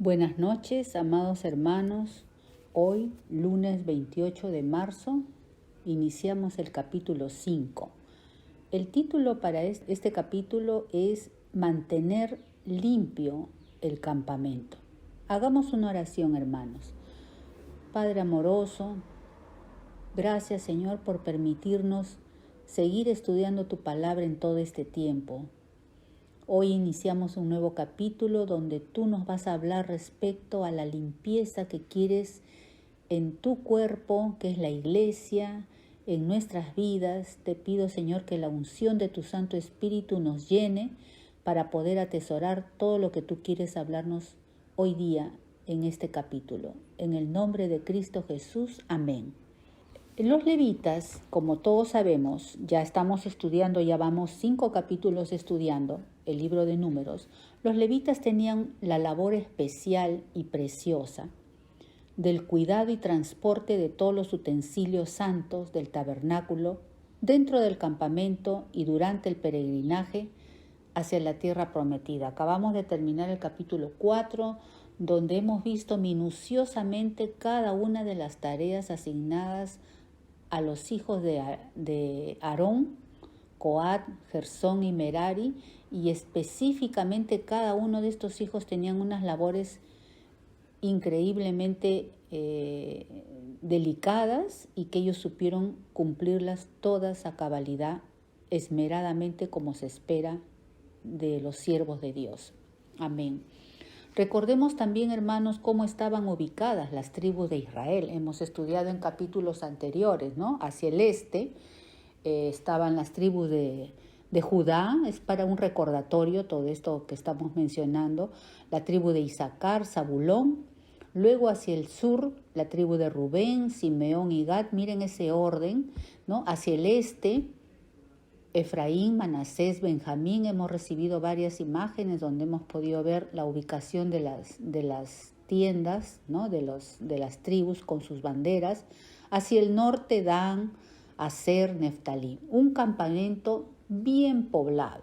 Buenas noches, amados hermanos. Hoy, lunes 28 de marzo, iniciamos el capítulo 5. El título para este capítulo es Mantener limpio el campamento. Hagamos una oración, hermanos. Padre amoroso, gracias, Señor, por permitirnos seguir estudiando tu palabra en todo este tiempo. Hoy iniciamos un nuevo capítulo donde tú nos vas a hablar respecto a la limpieza que quieres en tu cuerpo, que es la iglesia, en nuestras vidas. Te pido, Señor, que la unción de tu Santo Espíritu nos llene para poder atesorar todo lo que tú quieres hablarnos hoy día en este capítulo. En el nombre de Cristo Jesús, amén. Los levitas, como todos sabemos, ya estamos estudiando, ya vamos 5 capítulos estudiando el libro de Números. Los levitas tenían la labor especial y preciosa del cuidado y transporte de todos los utensilios santos del tabernáculo dentro del campamento y durante el peregrinaje hacia la tierra prometida. Acabamos de terminar el capítulo 4, donde hemos visto minuciosamente cada una de las tareas asignadas a los hijos de Aarón, Coat, Gersón y Merari, y específicamente cada uno de estos hijos tenían unas labores increíblemente delicadas y que ellos supieron cumplirlas todas a cabalidad, esmeradamente como se espera de los siervos de Dios. Amén. Recordemos también, hermanos, cómo estaban ubicadas las tribus de Israel. Hemos estudiado en capítulos anteriores, ¿no? Hacia el este estaban las tribus de Judá, es para un recordatorio todo esto que estamos mencionando, la tribu de Isaacar, Zabulón, luego hacia el sur la tribu de Rubén, Simeón y Gad, miren ese orden, ¿no? Hacia el este, Efraín, Manasés, Benjamín. Hemos recibido varias imágenes donde hemos podido ver la ubicación de las tiendas, ¿no? de las tribus con sus banderas. Hacia el norte, Dan, Aser, Neftalí. Un campamento bien poblado.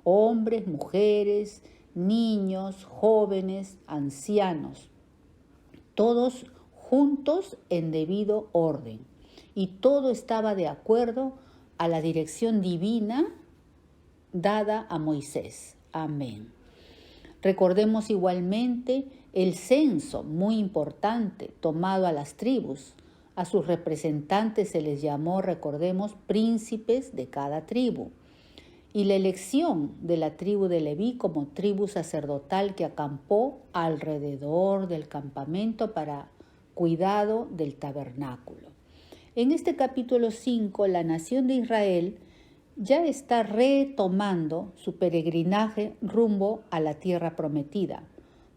Hombres, mujeres, niños, jóvenes, ancianos. Todos juntos en debido orden. Y todo estaba de acuerdo a la dirección divina dada a Moisés. Amén. Recordemos igualmente el censo, muy importante, tomado a las tribus. A sus representantes se les llamó, recordemos, príncipes de cada tribu. Y la elección de la tribu de Leví como tribu sacerdotal que acampó alrededor del campamento para cuidado del tabernáculo. En este capítulo 5, la nación de Israel ya está retomando su peregrinaje rumbo a la tierra prometida,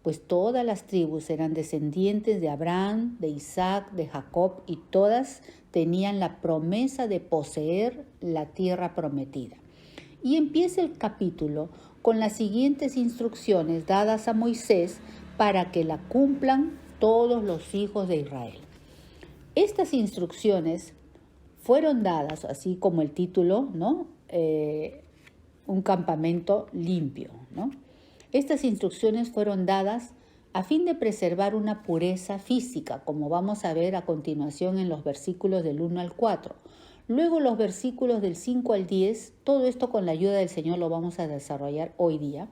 pues todas las tribus eran descendientes de Abraham, de Isaac, de Jacob, y todas tenían la promesa de poseer la tierra prometida. Y empieza el capítulo con las siguientes instrucciones dadas a Moisés para que la cumplan todos los hijos de Israel. Estas instrucciones fueron dadas, así como el título, ¿no? Un campamento limpio, ¿no? Estas instrucciones fueron dadas a fin de preservar una pureza física, como vamos a ver a continuación en los versículos del 1 al 4. Luego los versículos del 5 al 10, todo esto con la ayuda del Señor lo vamos a desarrollar hoy día.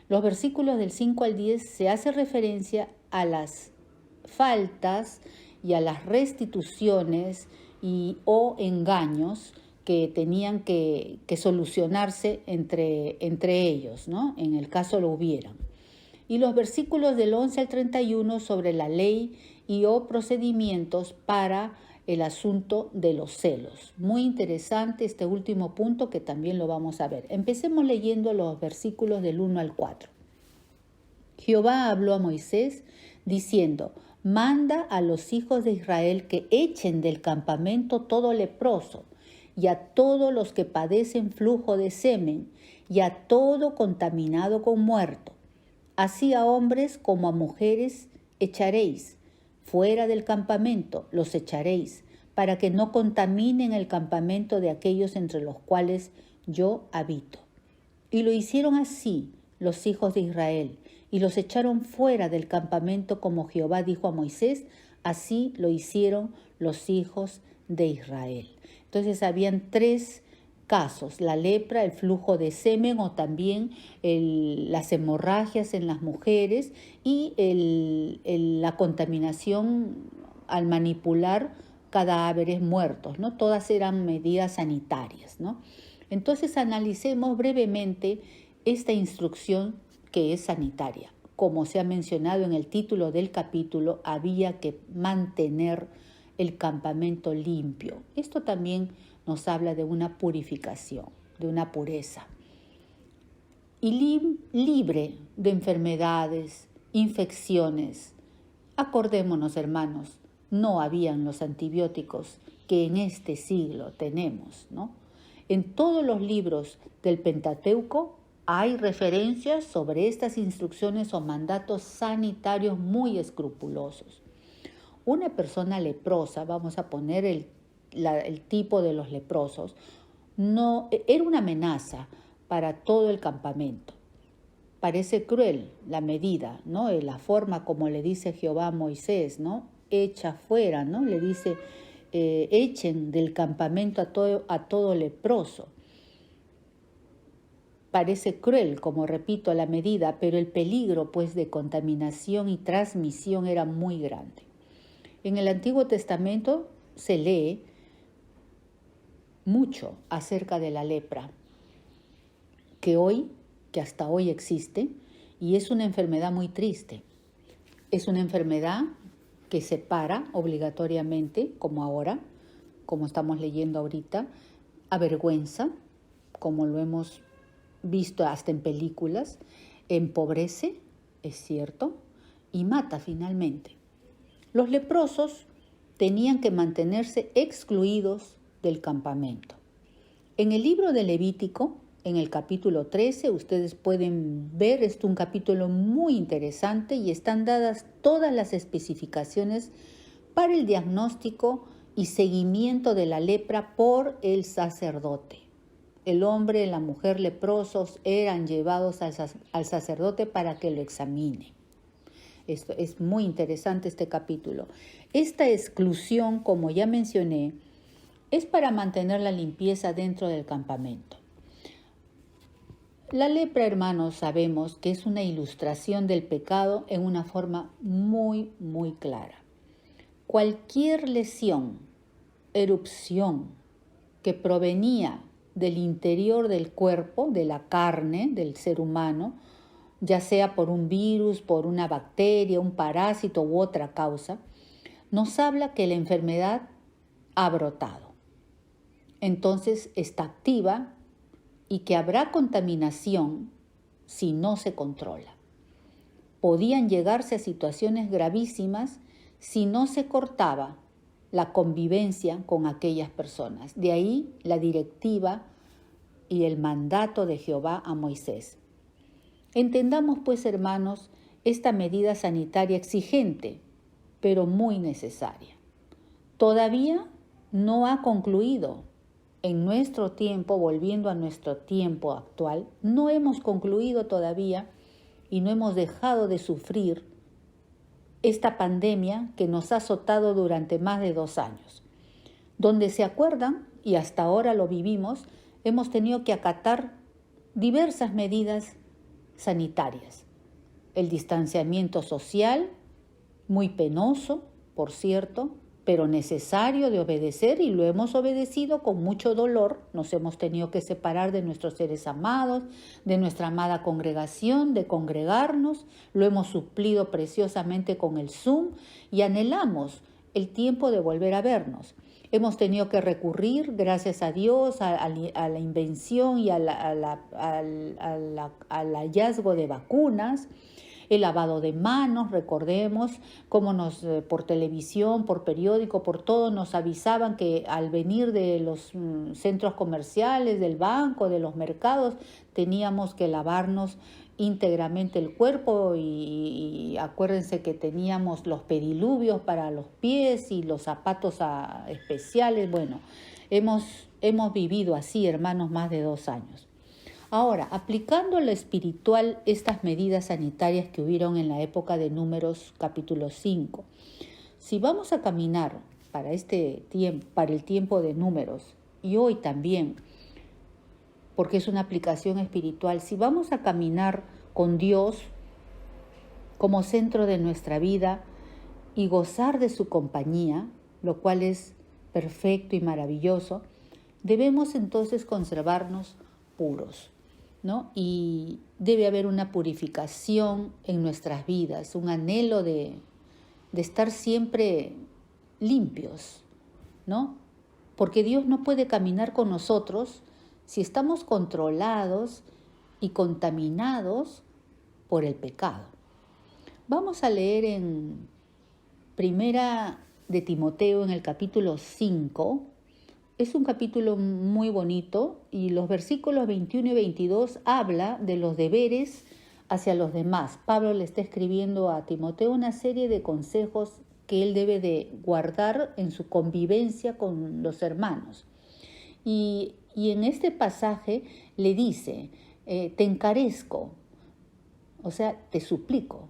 Los versículos del 5 al 10 se hace referencia a las faltas y a las restituciones o engaños que tenían que solucionarse entre ellos, ¿no? En el caso lo hubieran. Y los versículos del 11 al 31 sobre la ley y o procedimientos para el asunto de los celos. Muy interesante este último punto que también lo vamos a ver. Empecemos leyendo los versículos del 1 al 4. Jehová habló a Moisés diciendo: manda a los hijos de Israel que echen del campamento todo leproso, y a todos los que padecen flujo de semen, y a todo contaminado con muerto. Así a hombres como a mujeres echaréis. Fuera del campamento los echaréis, para que no contaminen el campamento de aquellos entre los cuales yo habito. Y lo hicieron así los hijos de Israel, y los echaron fuera del campamento como Jehová dijo a Moisés, así lo hicieron los hijos de Israel. Entonces habían 3 casos, la lepra, el flujo de semen o también las hemorragias en las mujeres y la contaminación al manipular cadáveres muertos, ¿no? Todas eran medidas sanitarias, ¿no? Entonces analicemos brevemente esta instrucción que es sanitaria. Como se ha mencionado en el título del capítulo, había que mantener el campamento limpio. Esto también nos habla de una purificación, de una pureza. Y libre de enfermedades, infecciones. Acordémonos, hermanos, no habían los antibióticos que en este siglo tenemos, ¿no? En todos los libros del Pentateuco hay referencias sobre estas instrucciones o mandatos sanitarios muy escrupulosos. Una persona leprosa, vamos a poner el tipo de los leprosos, no era una amenaza para todo el campamento. Parece cruel la medida, ¿no? La forma como le dice Jehová a Moisés, ¿no? Echa fuera, ¿no? Le dice, echen del campamento a todo leproso. Parece cruel, como repito, la medida, pero el peligro pues de contaminación y transmisión era muy grande. En el Antiguo Testamento se lee mucho acerca de la lepra, que hasta hoy existe, y es una enfermedad muy triste. Es una enfermedad que separa obligatoriamente, como ahora, como estamos leyendo ahorita, avergüenza, como lo hemos visto hasta en películas, empobrece, es cierto, y mata finalmente. Los leprosos tenían que mantenerse excluidos del campamento. En el libro de Levítico, en el capítulo 13, ustedes pueden ver, es un capítulo muy interesante y están dadas todas las especificaciones para el diagnóstico y seguimiento de la lepra por el sacerdote. El hombre y la mujer leprosos eran llevados al sacerdote para que lo examine. Esto es muy interesante este capítulo. Esta exclusión, como ya mencioné, es para mantener la limpieza dentro del campamento. La lepra, hermanos, sabemos que es una ilustración del pecado en una forma muy, muy clara. Cualquier lesión, erupción que provenía del interior del cuerpo, de la carne del ser humano, ya sea por un virus, por una bacteria, un parásito u otra causa, nos habla que la enfermedad ha brotado. Entonces está activa y que habrá contaminación si no se controla. Podían llegarse a situaciones gravísimas si no se cortaba la convivencia con aquellas personas. De ahí la directiva y el mandato de Jehová a Moisés. Entendamos pues, hermanos, esta medida sanitaria exigente, pero muy necesaria. Todavía no ha concluido. En nuestro tiempo, volviendo a nuestro tiempo actual, no hemos concluido todavía y no hemos dejado de sufrir esta pandemia que nos ha azotado durante más de 2 años. Donde se acuerdan, y hasta ahora lo vivimos, hemos tenido que acatar diversas medidas sanitarias. El distanciamiento social, muy penoso, por cierto, pero necesario de obedecer, y lo hemos obedecido con mucho dolor. Nos hemos tenido que separar de nuestros seres amados, de nuestra amada congregación, de congregarnos. Lo hemos suplido preciosamente con el Zoom y anhelamos el tiempo de volver a vernos. Hemos tenido que recurrir, gracias a Dios, a la invención y al hallazgo de vacunas. El lavado de manos, recordemos cómo por televisión, por periódico, por todo nos avisaban que al venir de los centros comerciales, del banco, de los mercados, teníamos que lavarnos íntegramente el cuerpo y acuérdense que teníamos los pediluvios para los pies y los zapatos especiales. Bueno, hemos vivido así, hermanos, más de 2 años. Ahora, aplicando a lo espiritual estas medidas sanitarias que hubieron en la época de Números capítulo 5, si vamos a caminar para el tiempo de Números y hoy también, porque es una aplicación espiritual, si vamos a caminar con Dios como centro de nuestra vida y gozar de su compañía, lo cual es perfecto y maravilloso, debemos entonces conservarnos puros, ¿no? Y debe haber una purificación en nuestras vidas, un anhelo de estar siempre limpios, ¿no? Porque Dios no puede caminar con nosotros si estamos controlados y contaminados por el pecado. Vamos a leer en Primera de Timoteo en el capítulo 5. Es un capítulo muy bonito y los versículos 21 y 22 habla de los deberes hacia los demás. Pablo le está escribiendo a Timoteo una serie de consejos que él debe de guardar en su convivencia con los hermanos. Y en este pasaje le dice, te encarezco, o sea, te suplico,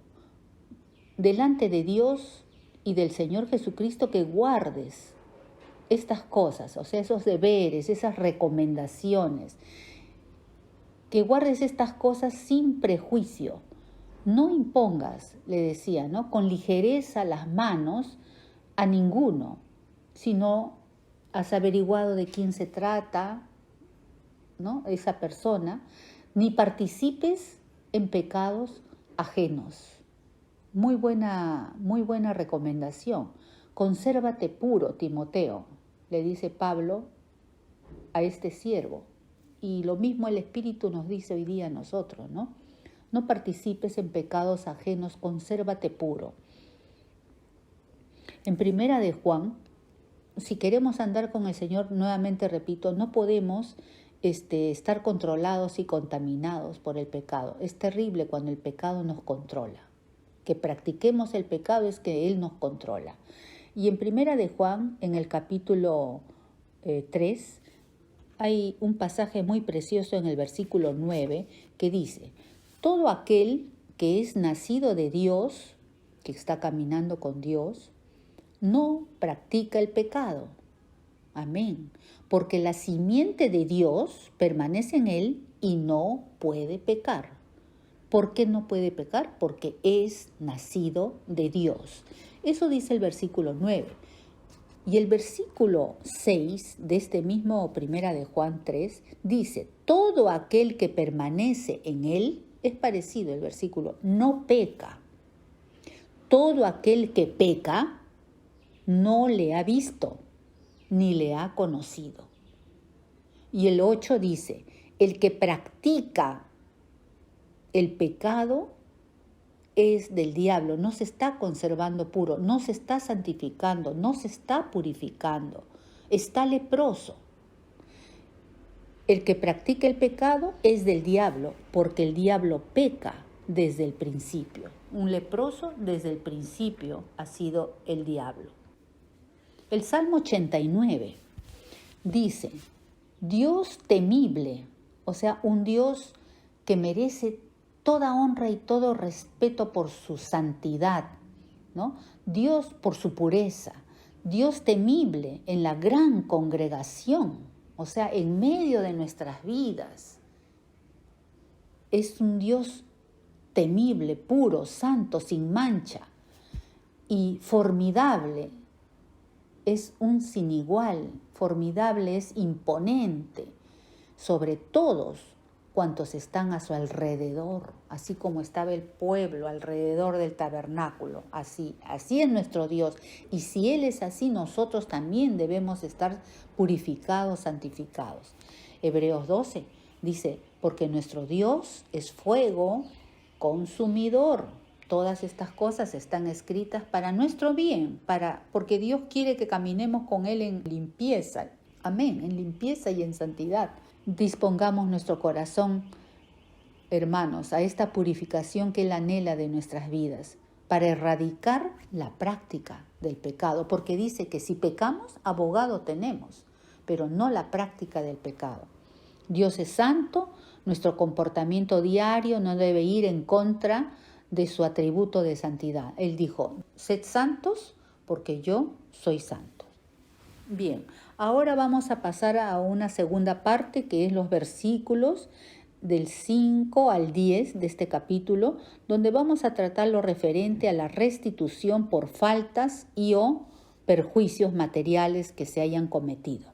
delante de Dios y del Señor Jesucristo que guardes estas cosas, o sea, esos deberes, esas recomendaciones, que guardes estas cosas sin prejuicio. No impongas, le decía, ¿no?, con ligereza las manos a ninguno, sino has averiguado de quién se trata, ¿no?, esa persona, ni participes en pecados ajenos. Muy buena recomendación. Consérvate puro, Timoteo, le dice Pablo a este siervo. Y lo mismo el Espíritu nos dice hoy día a nosotros, ¿no? No participes en pecados ajenos, consérvate puro. En Primera de Juan, si queremos andar con el Señor, nuevamente repito, no podemos estar controlados y contaminados por el pecado. Es terrible cuando el pecado nos controla. Que practiquemos el pecado es que Él nos controla. Y en Primera de Juan, en el capítulo 3, hay un pasaje muy precioso en el versículo 9 que dice, todo aquel que es nacido de Dios, que está caminando con Dios, no practica el pecado. Amén. Porque la simiente de Dios permanece en él y no puede pecar. ¿Por qué no puede pecar? Porque es nacido de Dios. Eso dice el versículo 9. Y el versículo 6 de este mismo Primera de Juan 3 dice, todo aquel que permanece en él, es parecido el versículo, no peca. Todo aquel que peca no le ha visto ni le ha conocido. Y el 8 dice, el que practica el pecado es del diablo, no se está conservando puro, no se está santificando, no se está purificando, está leproso. El que practica el pecado es del diablo, porque el diablo peca desde el principio. Un leproso desde el principio ha sido el diablo. El Salmo 89 dice, Dios temible, o sea, un Dios que merece toda honra y todo respeto por su santidad, ¿no? Dios por su pureza, Dios temible en la gran congregación, o sea, en medio de nuestras vidas. Es un Dios temible, puro, santo, sin mancha y formidable. Es un sin igual, formidable, es imponente sobre todos cuantos están a su alrededor, así como estaba el pueblo alrededor del tabernáculo. Así es nuestro Dios. Y si Él es así, nosotros también debemos estar purificados, santificados. Hebreos 12 dice, porque nuestro Dios es fuego consumidor. Todas estas cosas están escritas para nuestro bien, porque Dios quiere que caminemos con Él en limpieza. Amén, en limpieza y en santidad. Dispongamos nuestro corazón, hermanos, a esta purificación que Él anhela de nuestras vidas, para erradicar la práctica del pecado, porque dice que si pecamos, abogado tenemos, pero no la práctica del pecado. Dios es santo, Nuestro comportamiento diario no debe ir en contra de su atributo de santidad. Él dijo, sed santos porque yo soy santo. Bien, ahora vamos a pasar a una segunda parte que es los versículos del 5 al 10 de este capítulo, donde vamos a tratar lo referente a la restitución por faltas y o perjuicios materiales que se hayan cometido.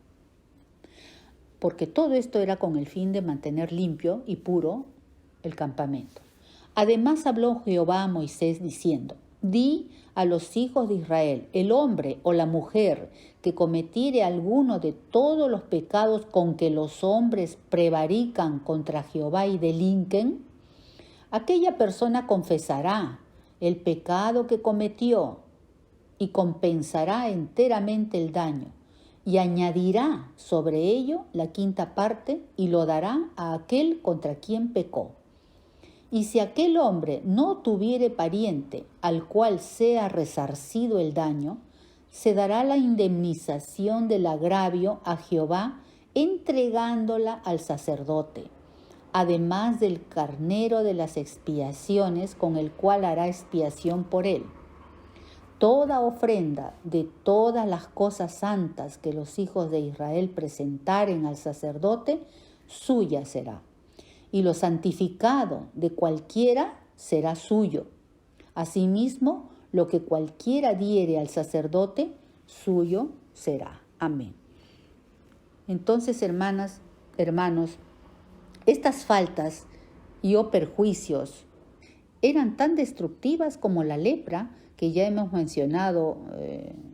Porque todo esto era con el fin de mantener limpio y puro el campamento. Además habló Jehová a Moisés diciendo, di a los hijos de Israel, el hombre o la mujer que cometiere alguno de todos los pecados con que los hombres prevarican contra Jehová y delinquen, aquella persona confesará el pecado que cometió y compensará enteramente el daño y añadirá sobre ello la quinta parte y lo dará a aquel contra quien pecó. Y si aquel hombre no tuviere pariente al cual sea resarcido el daño, se dará la indemnización del agravio a Jehová entregándola al sacerdote, además del carnero de las expiaciones con el cual hará expiación por él. Toda ofrenda de todas las cosas santas que los hijos de Israel presentaren al sacerdote, suya será. Y lo santificado de cualquiera será suyo. Asimismo, lo que cualquiera diere al sacerdote, suyo será. Amén. Entonces, hermanas, hermanos, estas faltas y o perjuicios eran tan destructivas como la lepra que ya hemos mencionado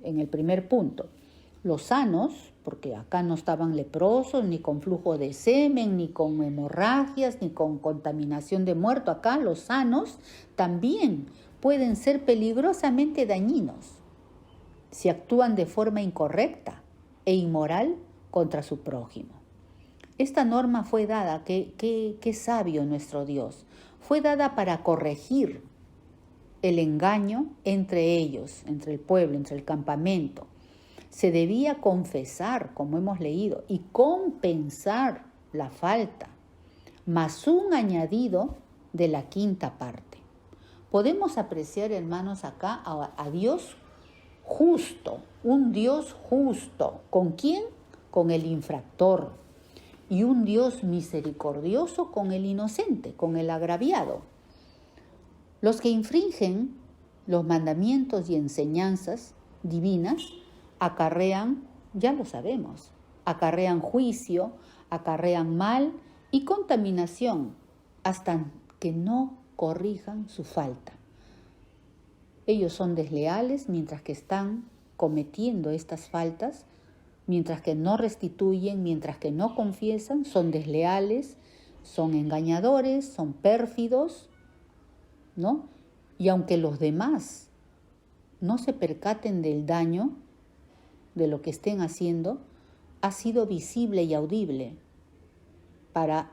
en el primer punto. Los sanos, porque acá no estaban leprosos, ni con flujo de semen, ni con hemorragias, ni con contaminación de muerto. Acá los sanos también pueden ser peligrosamente dañinos si actúan de forma incorrecta e inmoral contra su prójimo. Esta norma fue dada, qué sabio nuestro Dios, fue dada para corregir el engaño entre ellos, entre el pueblo, entre el campamento. Se debía confesar, como hemos leído, y compensar la falta, más un añadido de la quinta parte. Podemos apreciar, hermanos, acá a Dios justo, un Dios justo. ¿Con quién? Con el infractor. Y un Dios misericordioso con el inocente, con el agraviado. Los que infringen los mandamientos y enseñanzas divinas acarrean, ya lo sabemos, acarrean juicio, acarrean mal y contaminación hasta que no corrijan su falta. Ellos son desleales mientras que están cometiendo estas faltas, mientras que no restituyen, mientras que no confiesan, son desleales, son engañadores, son pérfidos, ¿no? Y aunque los demás no se percaten del daño, de lo que estén haciendo, ha sido visible y audible para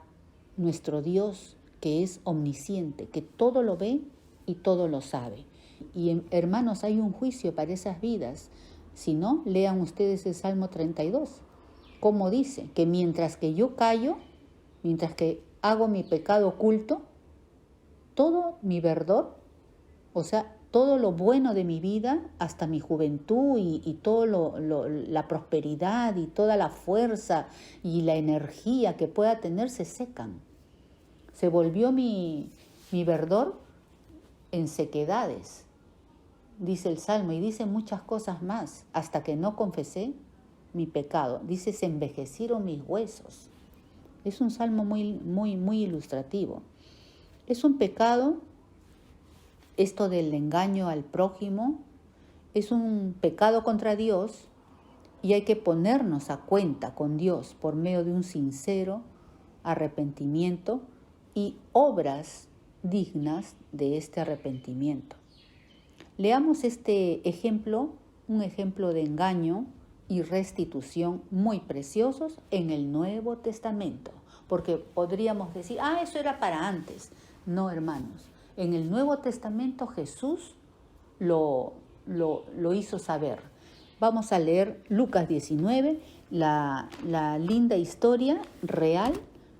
nuestro Dios, que es omnisciente, que todo lo ve y todo lo sabe. Y hermanos, hay un juicio para esas vidas. Si no, lean ustedes el Salmo 32. Como dice, que mientras que yo callo, mientras que hago mi pecado oculto, todo mi verdor, o sea, todo lo bueno de mi vida, hasta mi juventud y todo la prosperidad y toda la fuerza y la energía que pueda tener se secan. Se volvió mi verdor en sequedades, dice el Salmo, y dice muchas cosas más, hasta que no confesé mi pecado. Dice, se envejecieron mis huesos. Es un Salmo muy ilustrativo. Es un pecado. Esto del engaño al prójimo es un pecado contra Dios y hay que ponernos a cuenta con Dios por medio de un sincero arrepentimiento y obras dignas de este arrepentimiento. Leamos este ejemplo, un ejemplo de engaño y restitución muy preciosos en el Nuevo Testamento, porque podríamos decir, eso era para antes. No, hermanos. En el Nuevo Testamento Jesús lo hizo saber. Vamos a leer Lucas 19, la linda historia real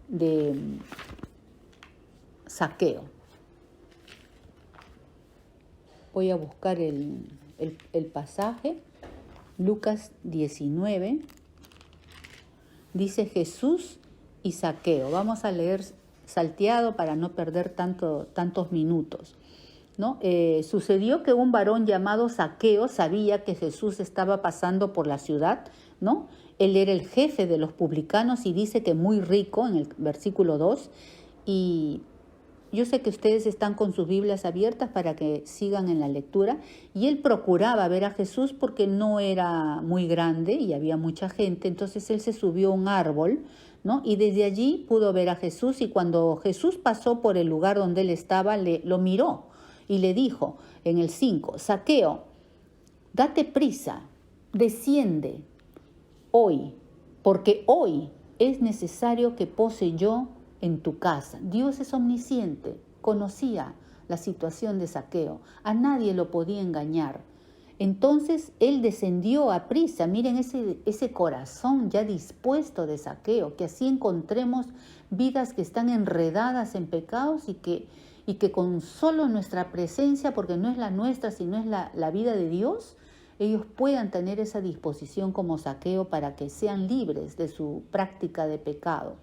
de Zaqueo. Voy a buscar el pasaje. Lucas 19. Dice Jesús y Zaqueo. Vamos a leer salteado para no perder tantos minutos, ¿no? Sucedió que un varón llamado Zaqueo sabía que Jesús estaba pasando por la ciudad, ¿no? Él era el jefe de los publicanos y dice que muy rico en el versículo 2. Y yo sé que ustedes están con sus Biblias abiertas para que sigan en la lectura. Y él procuraba ver a Jesús porque no era muy grande y había mucha gente. Entonces él se subió a un árbol, ¿no? Y desde allí pudo ver a Jesús. Y cuando Jesús pasó por el lugar donde él estaba, lo miró y le dijo en el 5, Zaqueo, date prisa, desciende hoy, porque hoy es necesario que pose yo en tu casa. Dios es omnisciente, conocía la situación de Zaqueo, a nadie lo podía engañar. Entonces él descendió a prisa. Miren ese corazón ya dispuesto de Zaqueo, que así encontremos vidas que están enredadas en pecados y que con solo nuestra presencia, porque no es la nuestra, sino es la vida de Dios, ellos puedan tener esa disposición como Zaqueo para que sean libres de su práctica de pecado.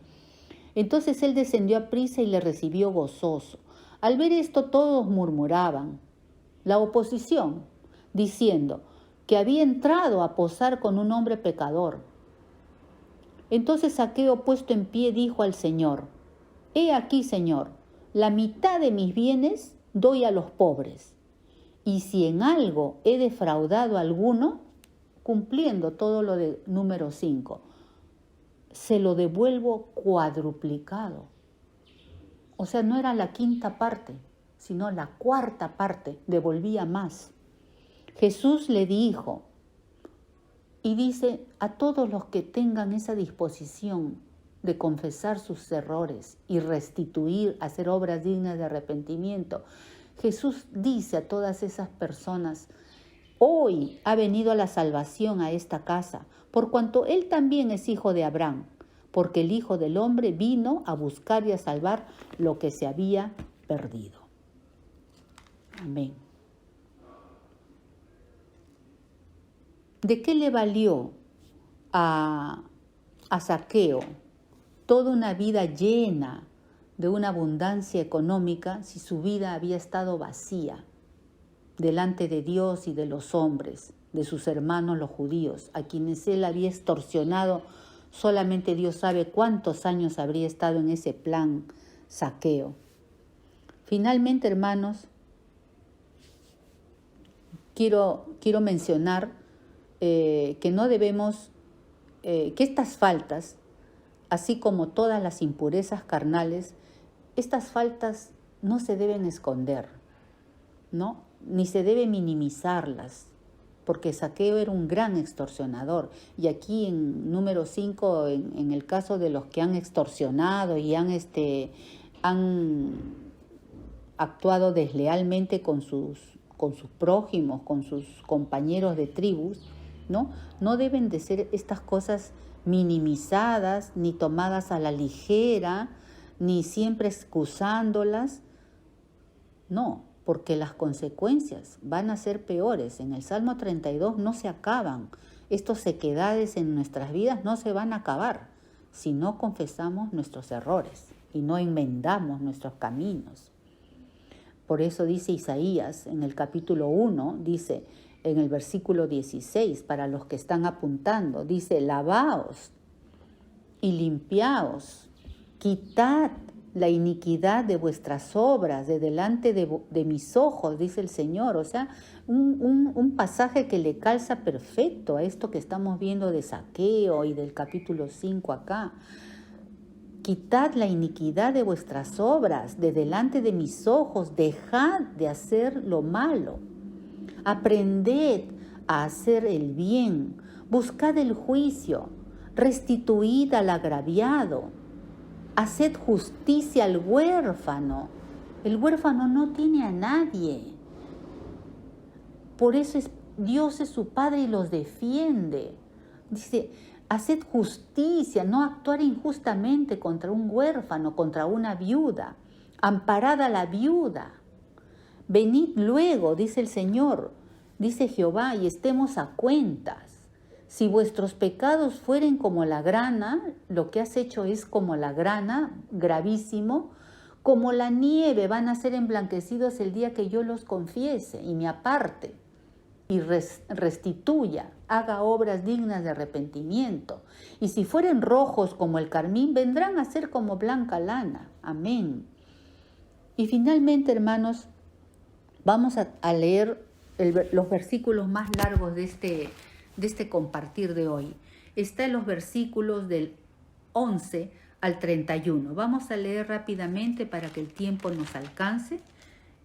Entonces él descendió a prisa y le recibió gozoso. Al ver esto todos murmuraban, la oposición, diciendo que había entrado a posar con un hombre pecador. Entonces Zaqueo, puesto en pie, dijo al Señor, he aquí, Señor, la mitad de mis bienes doy a los pobres, y si en algo he defraudado a alguno, cumpliendo todo lo de número 5, se lo devuelvo cuadruplicado. O sea, no era la quinta parte, sino la cuarta parte, devolvía más. Jesús le dijo, y dice a todos los que tengan esa disposición de confesar sus errores y restituir, hacer obras dignas de arrepentimiento, Jesús dice a todas esas personas, hoy ha venido la salvación a esta casa, por cuanto él también es hijo de Abraham, porque el Hijo del Hombre vino a buscar y a salvar lo que se había perdido. Amén. ¿De qué le valió a Zaqueo toda una vida llena de una abundancia económica si su vida había estado vacía delante de Dios y de los hombres, de sus hermanos los judíos, a quienes él había extorsionado? Solamente Dios sabe cuántos años habría estado en ese plan Zaqueo. Finalmente, hermanos, quiero mencionar que no debemos, que estas faltas, así como todas las impurezas carnales, estas faltas no se deben esconder, ¿no? Ni se debe minimizarlas, porque Zaqueo era un gran extorsionador. Y aquí en número 5, en el caso de los que han extorsionado y han actuado deslealmente con sus prójimos, con sus compañeros de tribus, no deben de ser estas cosas minimizadas, ni tomadas a la ligera, ni siempre excusándolas. No, porque las consecuencias van a ser peores. En el Salmo 32 no se acaban. Estas sequedades en nuestras vidas no se van a acabar si no confesamos nuestros errores y no enmendamos nuestros caminos. Por eso dice Isaías en el capítulo 1, dice en el versículo 16, para los que están apuntando, dice, lavaos y limpiaos, quitad la iniquidad de vuestras obras de delante de mis ojos, dice el Señor. O sea, un pasaje que le calza perfecto a esto que estamos viendo de Zaqueo y del capítulo 5 acá. Quitad la iniquidad de vuestras obras de delante de mis ojos, dejad de hacer lo malo. Aprended a hacer el bien, buscad el juicio, restituid al agraviado, haced justicia al huérfano. El huérfano no tiene a nadie. Por eso Dios es su Padre y los defiende. Dice, haced justicia, no actuar injustamente contra un huérfano, contra una viuda, amparad a la viuda. Venid luego, dice el Señor, dice Jehová, y estemos a cuentas. Si vuestros pecados fueren como la grana, lo que has hecho es como la grana, gravísimo, como la nieve van a ser emblanquecidos el día que yo los confiese y me aparte y restituya, haga obras dignas de arrepentimiento. Y si fueren rojos como el carmín, vendrán a ser como blanca lana. Amén. Y finalmente, hermanos, vamos a leer los versículos más largos de este compartir de hoy. Está en los versículos del 11 al 31. Vamos a leer rápidamente para que el tiempo nos alcance.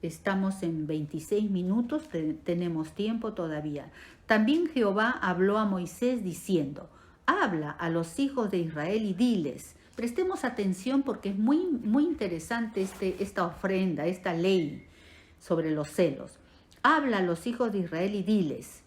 Estamos en 26 minutos, tenemos tiempo todavía. También Jehová habló a Moisés diciendo, habla a los hijos de Israel y diles. Prestemos atención porque es muy, muy interesante esta ofrenda, esta ley sobre los celos. Habla a los hijos de Israel y diles,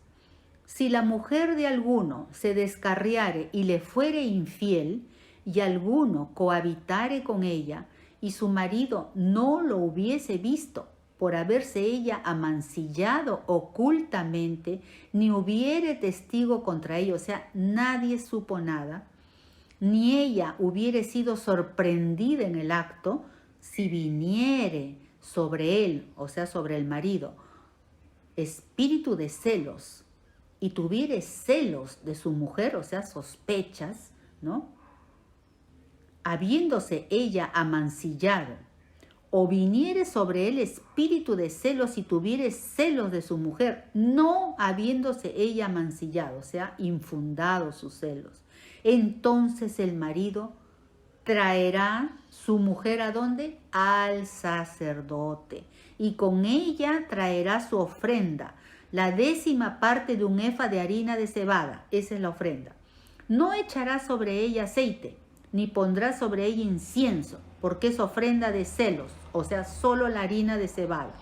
si la mujer de alguno se descarriare y le fuere infiel, y alguno cohabitare con ella, y su marido no lo hubiese visto, por haberse ella amancillado ocultamente, ni hubiere testigo contra ella, o sea, nadie supo nada, ni ella hubiere sido sorprendida en el acto, si viniere sobre él, o sea, sobre el marido, espíritu de celos, y tuviere celos de su mujer, o sea, sospechas, ¿no? Habiéndose ella amancillado, o viniere sobre él espíritu de celos y tuviere celos de su mujer, no habiéndose ella amancillado, o sea, infundado sus celos. Entonces el marido traerá su mujer ¿a dónde? Al sacerdote, y con ella traerá su ofrenda, la 10ª parte de un efa de harina de cebada, esa es la ofrenda. No echará sobre ella aceite, ni pondrá sobre ella incienso, porque es ofrenda de celos, o sea, solo la harina de cebada.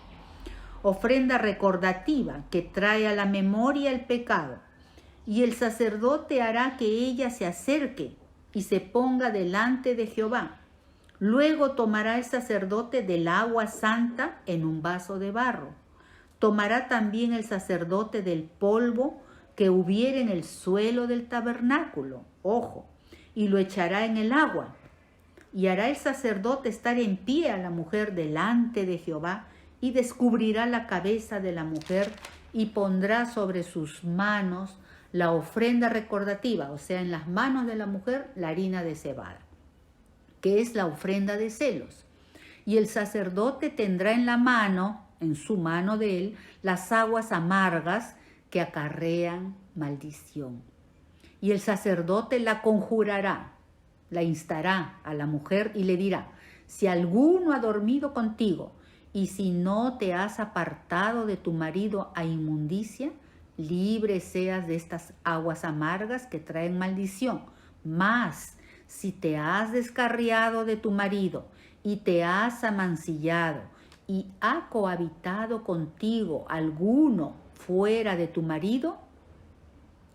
Ofrenda recordativa que trae a la memoria el pecado. Y el sacerdote hará que ella se acerque y se ponga delante de Jehová. Luego tomará el sacerdote del agua santa en un vaso de barro. Tomará también el sacerdote del polvo que hubiere en el suelo del tabernáculo, ojo, y lo echará en el agua. Y hará el sacerdote estar en pie a la mujer delante de Jehová, y descubrirá la cabeza de la mujer, y pondrá sobre sus manos la ofrenda recordativa, o sea, en las manos de la mujer la harina de cebada, que es la ofrenda de celos. Y el sacerdote tendrá en la mano, en su mano de él, las aguas amargas que acarrean maldición. Y el sacerdote la conjurará, la instará a la mujer y le dirá, si alguno ha dormido contigo y si no te has apartado de tu marido a inmundicia, libre seas de estas aguas amargas que traen maldición. Mas si te has descarriado de tu marido y te has amancillado y ha cohabitado contigo alguno fuera de tu marido,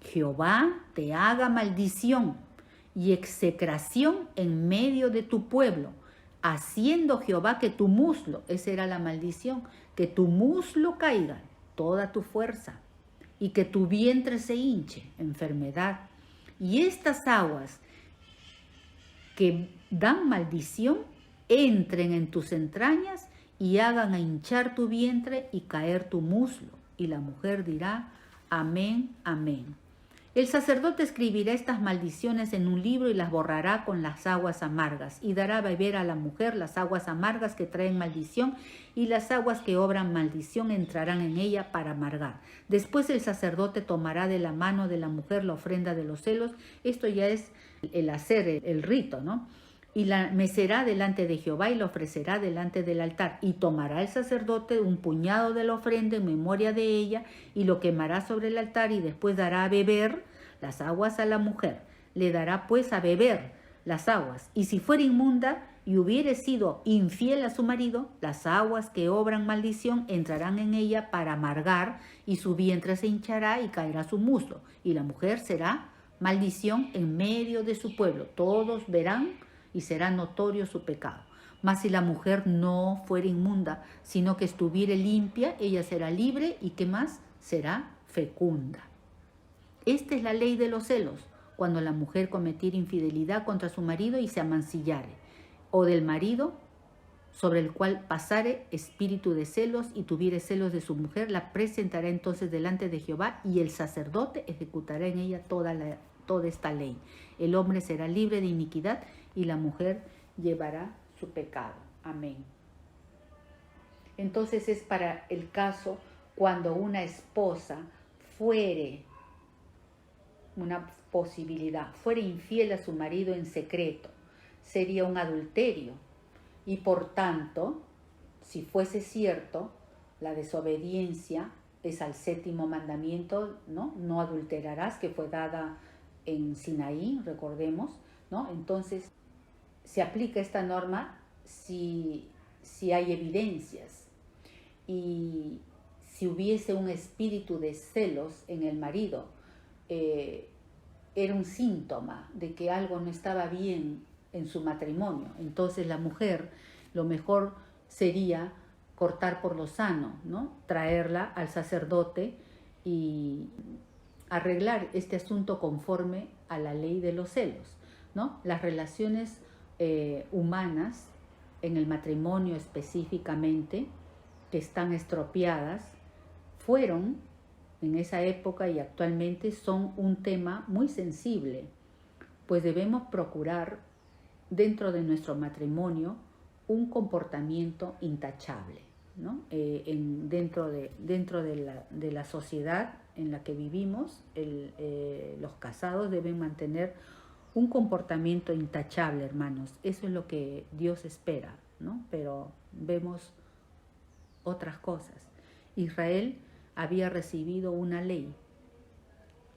Jehová te haga maldición y execración en medio de tu pueblo, haciendo Jehová que tu muslo, esa era la maldición, que tu muslo caiga, toda tu fuerza, y que tu vientre se hinche, enfermedad. Y estas aguas que dan maldición entren en tus entrañas y hagan a hinchar tu vientre y caer tu muslo. Y la mujer dirá, amén, amén. El sacerdote escribirá estas maldiciones en un libro y las borrará con las aguas amargas, y dará a beber a la mujer las aguas amargas que traen maldición, y las aguas que obran maldición entrarán en ella para amargar. Después el sacerdote tomará de la mano de la mujer la ofrenda de los celos. Esto ya es el hacer, el rito, ¿no? Y la mecerá delante de Jehová y la ofrecerá delante del altar. Y tomará el sacerdote un puñado de la ofrenda en memoria de ella y lo quemará sobre el altar, y después dará a beber las aguas a la mujer. Le dará pues a beber las aguas. Y si fuera inmunda y hubiere sido infiel a su marido, las aguas que obran maldición entrarán en ella para amargar, y su vientre se hinchará y caerá su muslo, y la mujer será maldición en medio de su pueblo. Todos verán y será notorio su pecado. Mas si la mujer no fuera inmunda, sino que estuviere limpia, ella será libre y ¿qué más? Será fecunda. Esta es la ley de los celos, cuando la mujer cometiera infidelidad contra su marido y se amancillare, o del marido sobre el cual pasare espíritu de celos y tuviere celos de su mujer, la presentará entonces delante de Jehová y el sacerdote ejecutará en ella toda esta ley. El hombre será libre de iniquidad y la mujer llevará su pecado. Amén. Entonces es para el caso cuando una esposa fuere, una posibilidad, fuere infiel a su marido en secreto, sería un adulterio. Y por tanto, si fuese cierto, la desobediencia es al 7º mandamiento, ¿no? No adulterarás, que fue dada en Sinaí, recordemos, ¿no? Entonces, se aplica esta norma si hay evidencias. Y si hubiese un espíritu de celos en el marido, era un síntoma de que algo no estaba bien en su matrimonio. Entonces la mujer, lo mejor sería cortar por lo sano, ¿no? Traerla al sacerdote y arreglar este asunto conforme a la ley de los celos, ¿no? Las relaciones humanas en el matrimonio específicamente, que están estropeadas, fueron en esa época y actualmente son un tema muy sensible, pues debemos procurar dentro de nuestro matrimonio un comportamiento intachable, ¿no? Dentro de la sociedad en la que vivimos, los casados deben mantener un comportamiento intachable, hermanos. Eso es lo que Dios espera, ¿no? Pero vemos otras cosas. Israel había recibido una ley.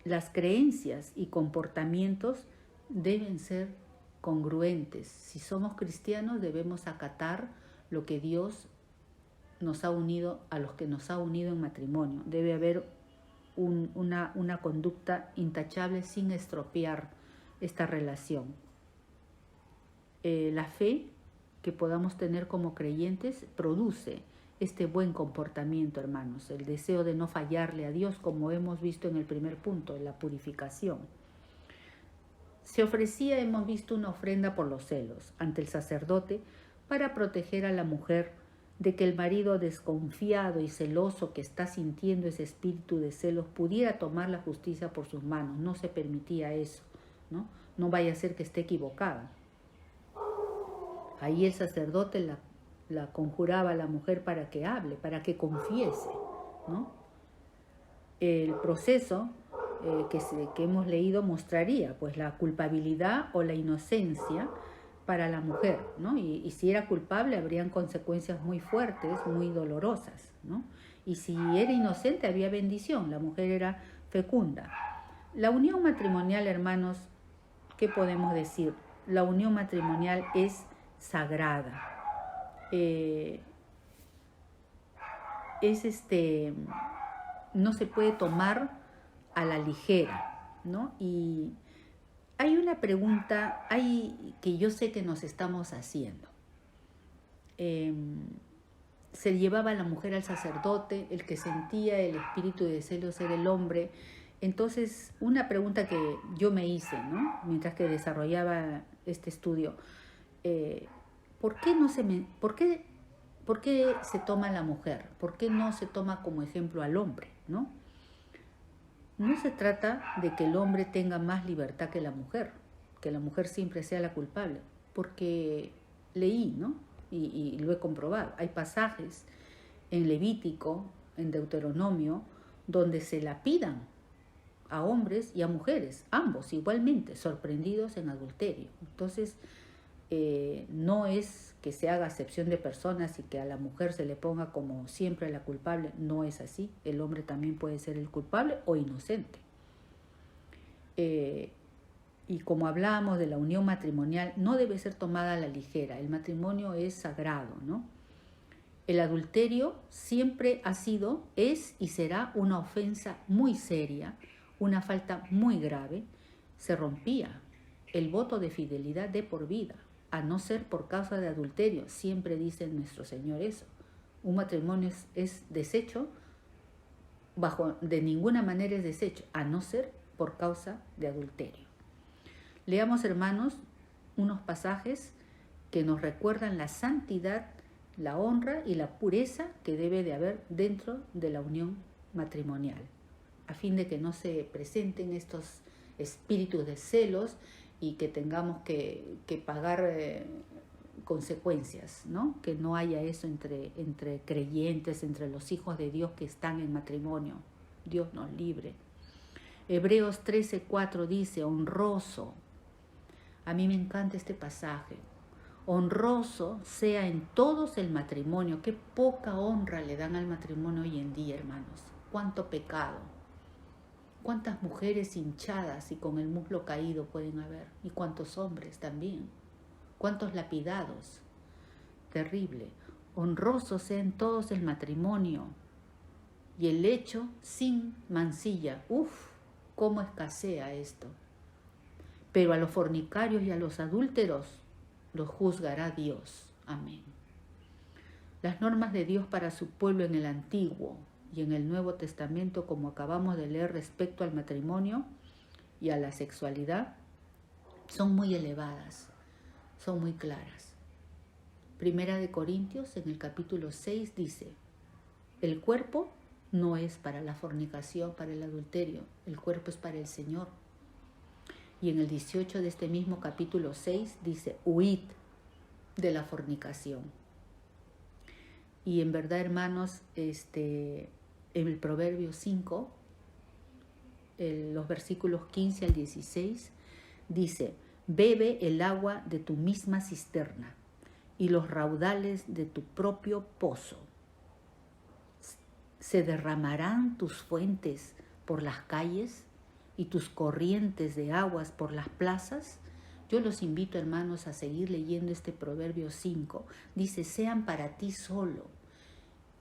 Las creencias y comportamientos deben ser congruentes. Si somos cristianos, debemos acatar lo que Dios nos ha unido, a los que nos ha unido en matrimonio. Debe haber una conducta intachable sin estropear esta relación. La fe que podamos tener como creyentes produce este buen comportamiento, hermanos, el deseo de no fallarle a Dios, como hemos visto en el primer punto, la purificación. Se ofrecía, hemos visto, una ofrenda por los celos ante el sacerdote para proteger a la mujer de que el marido desconfiado y celoso que está sintiendo ese espíritu de celos pudiera tomar la justicia por sus manos. No se permitía eso, ¿no? No vaya a ser que esté equivocada. Ahí el sacerdote la conjuraba a la mujer para que hable, para que confiese, ¿no? El proceso que hemos leído mostraría pues la culpabilidad o la inocencia para la mujer, ¿no? Y si era culpable habrían consecuencias muy fuertes, muy dolorosas, ¿no? Y si era inocente había bendición, la mujer era fecunda. La unión matrimonial, hermanos, ¿qué podemos decir? La unión matrimonial es sagrada. No se puede tomar a la ligera, ¿no? Y hay una pregunta que yo sé que nos estamos haciendo. Se llevaba a la mujer al sacerdote, el que sentía el espíritu de celos era el hombre. Entonces, una pregunta que yo me hice, ¿no? Mientras que desarrollaba este estudio, ¿por qué se toma a la mujer? ¿Por qué no se toma como ejemplo al hombre, ¿no? No se trata de que el hombre tenga más libertad que la mujer siempre sea la culpable, porque leí, ¿no? Y lo he comprobado. Hay pasajes en Levítico, en Deuteronomio, donde se lapidan a hombres y a mujeres, ambos igualmente, sorprendidos en adulterio. Entonces, no es que se haga acepción de personas y que a la mujer se le ponga como siempre la culpable, no es así. El hombre también puede ser el culpable o inocente. Y como hablábamos de la unión matrimonial, no debe ser tomada a la ligera. El matrimonio es sagrado, ¿no? El adulterio siempre ha sido, es y será una ofensa muy seria, una falta muy grave, se rompía el voto de fidelidad de por vida, a no ser por causa de adulterio. Siempre dice nuestro Señor eso. Un matrimonio es deshecho, de ninguna manera es deshecho, a no ser por causa de adulterio. Leamos, hermanos, unos pasajes que nos recuerdan la santidad, la honra y la pureza que debe de haber dentro de la unión matrimonial, a fin de que no se presenten estos espíritus de celos y que tengamos que pagar consecuencias, ¿no? Que no haya eso entre creyentes, entre los hijos de Dios que están en matrimonio. Dios nos libre. Hebreos 13:4 dice, honroso. A mí me encanta este pasaje. Honroso sea en todos el matrimonio. Qué poca honra le dan al matrimonio hoy en día, hermanos. Cuánto pecado. Cuántas mujeres hinchadas y con el muslo caído pueden haber. Y cuántos hombres también. Cuántos lapidados. Terrible. Honroso sea en todos el matrimonio. Y el lecho sin mancilla. Uf, cómo escasea esto. Pero a los fornicarios y a los adúlteros los juzgará Dios. Amén. Las normas de Dios para su pueblo en el Antiguo y en el Nuevo Testamento, como acabamos de leer respecto al matrimonio y a la sexualidad, son muy elevadas, son muy claras. Primera de Corintios, en el capítulo 6, dice, el cuerpo no es para la fornicación, para el adulterio, el cuerpo es para el Señor. Y en el 18 de este mismo capítulo 6 dice, huid de la fornicación. Y en verdad, hermanos, en el Proverbio 5, los versículos 15 al 16, dice, bebe el agua de tu misma cisterna y los raudales de tu propio pozo. Se derramarán tus fuentes por las calles y tus corrientes de aguas por las plazas. Yo los invito, hermanos, a seguir leyendo este Proverbio 5. Dice, sean para ti solo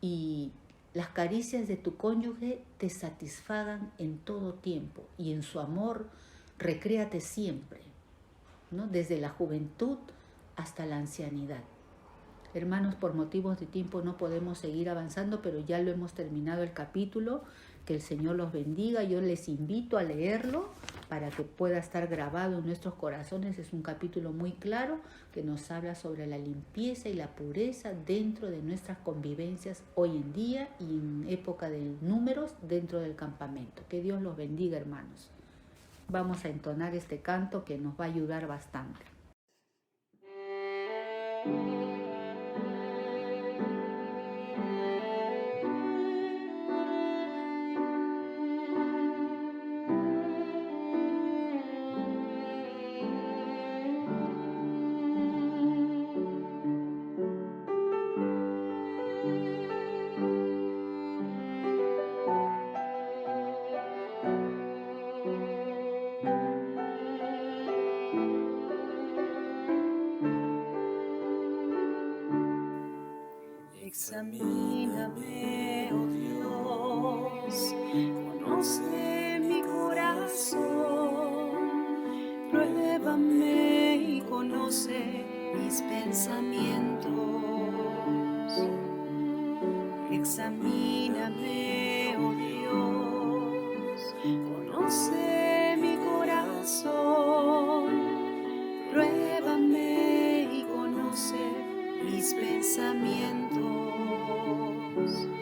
y las caricias de tu cónyuge te satisfagan en todo tiempo y en su amor recréate siempre, ¿no? Desde la juventud hasta la ancianidad. Hermanos, por motivos de tiempo no podemos seguir avanzando, pero ya lo hemos terminado el capítulo. Que el Señor los bendiga. Yo les invito a leerlo para que pueda estar grabado en nuestros corazones. Es un capítulo muy claro que nos habla sobre la limpieza y la pureza dentro de nuestras convivencias hoy en día y en época de números dentro del campamento. Que Dios los bendiga, hermanos. Vamos a entonar este canto que nos va a ayudar bastante. Examíname, oh Dios, conoce mi corazón, pruébame y conoce mis pensamientos. Examíname, oh Dios, conoce mi corazón, pruébame y conoce mis pensamientos.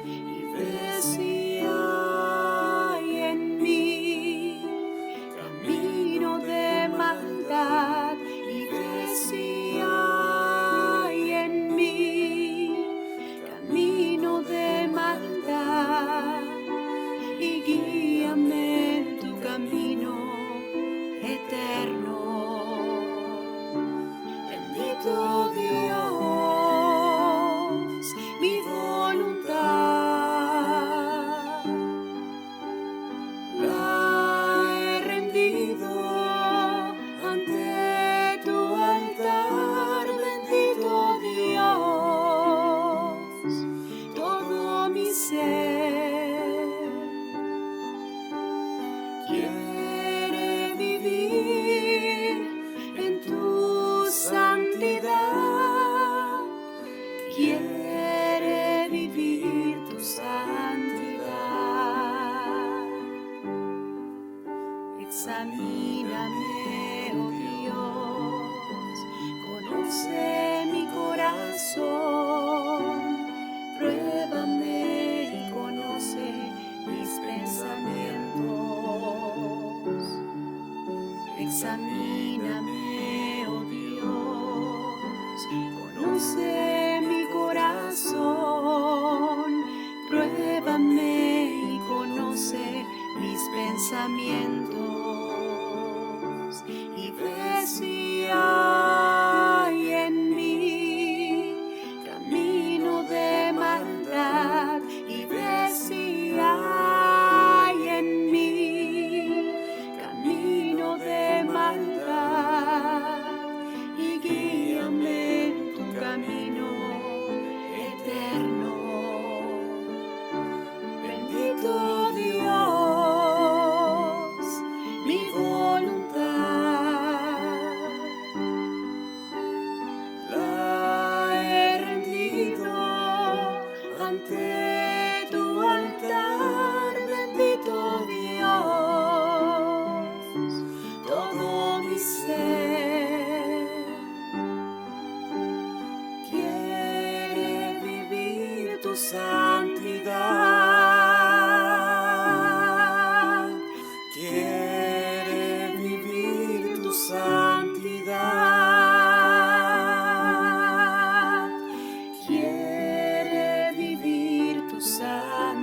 Y ve si hay en mí camino de maldad, y ve si hay en mí camino de maldad, y guíame Examíname, oh Dios, conoce mi corazón, pruébame y conoce mis pensamientos, y ve si hay en mí camino de maldad, y ve si hay en mí camino de maldad, y guíame en tu camino eterno. Bendito Dios, mi voluntad la he rendido ante tu altar. Bendito Dios, todo mi ser quiere vivir tu santidad, quiere vivir tu santidad, quiere vivir tu santidad.